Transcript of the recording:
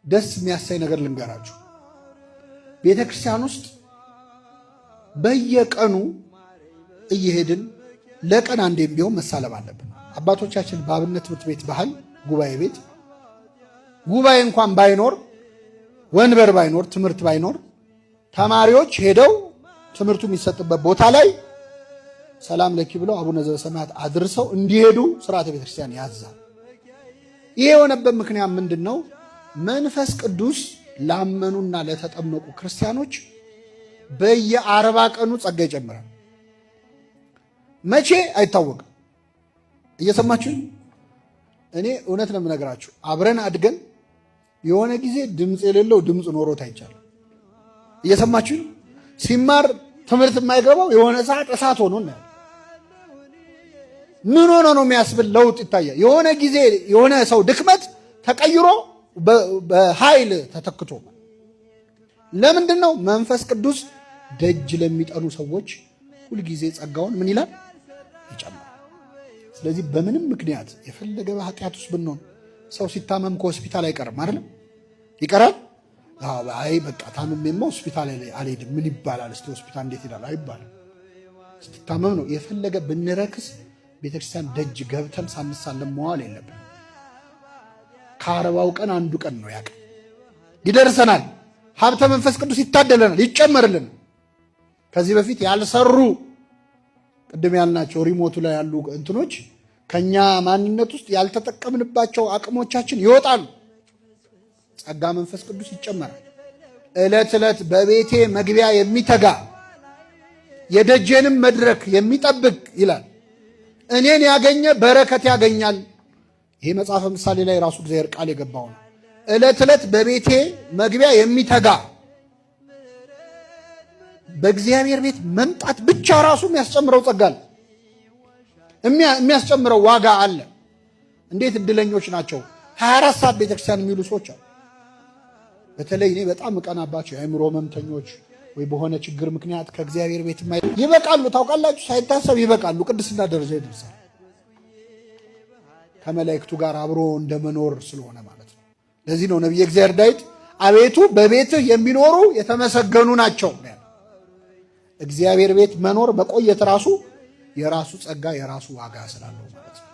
ደስ የሚያሳይ ነገር ልንገራችሁ። ቤተ ክርስቲያን ውስጥ በየቀኑ እየሄድን ለቀን አንዴም ቢሆን መሳለም አለብን። አባቶቻችን በአብነት ትምህርት ቤት ባህል ጉባኤ ቤት ጉባኤ እንኳን ባይኖር ወንበር ባይኖር ትምህርት ባይኖር ተማሪዎች ሄደው ትምህርቱ የሚሰጥበት ቦታ ላይ ሰላም ለኪ ብለው አቡነ ዘበሰማያት አድርሰው እንዲሄዱ ስርዓተ ቤተክርስቲያን ያዛል። ይሄ የሆነበት ምክንያት ምንድነው? መንፈስ ቅዱስ ላመኑና ለተጠመቁ ክርስቲያኖች በየ40 ቀኑ ጸጋ ይጨምራል። መቼ አይታወቅም። እየሰማችሁ እኔ እውነት ነው የምነግራችሁ። አብረን አድገን የሆነ ጊዜ ድምፅ የሌለው ድምፅ ኖሮት አይቻልም። እየሰማችሁ ሲማር ትምህርት የማይገባው የሆነ ሰዓት እሳት ሆኖ ነው። ምን ሆኖ ነው የሚያስብል ለውጥ ይታያል። የሆነ ጊዜ የሆነ ሰው ድክመት ተቀይሮ በኃይል ተተክቶ ለምንድን ነው? መንፈስ ቅዱስ ደጅ ለሚጠኑ ሰዎች ሁልጊዜ ጸጋውን ምን ይላል? ይጨምራል። ስለዚህ በምንም ምክንያት የፈለገ በኃጢአት ውስጥ ብንሆን ሰው ሲታመም ከሆስፒታል አይቀርም አይደል? ይቀራል። አይ በቃ ታመሜማ ሆስፒታል አልሄድም ምን ይባላል? እስቲ ሆስፒታል እንዴት ይላል አይባልም። ስትታመም ነው የፈለገ ብንረክስ ቤተክርስቲያን ደጅ ገብተን ሳንሳለም መዋል የለብን። ከ40 ቀን አንዱ ቀን ነው ያቀ ይደርሰናል። ሀብተ መንፈስ ቅዱስ ይታደለናል፣ ይጨመርልናል። ከዚህ በፊት ያልሰሩ ቅድም ያልናቸው ሪሞቱ ላይ ያሉ እንትኖች ከኛ ማንነት ውስጥ ያልተጠቀምንባቸው አቅሞቻችን ይወጣሉ። ጸጋ መንፈስ ቅዱስ ይጨመራል። ዕለት ዕለት በቤቴ መግቢያ የሚተጋ የደጄንም መድረክ የሚጠብቅ ይላል እኔን ያገኘ በረከት ያገኛል። ይሄ መጽሐፈ ምሳሌ ላይ ራሱ እግዚአብሔር ቃል የገባው ነው። ዕለት ዕለት በቤቴ መግቢያ የሚተጋ በእግዚአብሔር ቤት መምጣት ብቻ ራሱ የሚያስጨምረው ጸጋ አለ፣ የሚያስጨምረው ዋጋ አለ። እንዴት እድለኞች ናቸው 24 ሰዓት ቤተክርስቲያን የሚሉ ሰዎች አሉ። በተለይ እኔ በጣም እቀናባቸው የአእምሮ ህመምተኞች ወይ በሆነ ችግር ምክንያት ከእግዚአብሔር ቤት ይበቃሉ። ታውቃላችሁ፣ ሳይታሰብ ይበቃሉ፣ ቅድስና ደረጃ ይደርሳል። ከመላእክቱ ጋር አብሮ እንደመኖር ስለሆነ ማለት ነው። ለዚህ ነው ነቢየ እግዚአብሔር ዳዊት አቤቱ በቤትህ የሚኖሩ የተመሰገኑ ናቸው። እግዚአብሔር ቤት መኖር መቆየት ራሱ የራሱ ጸጋ የራሱ ዋጋ ስላለው ማለት ነው።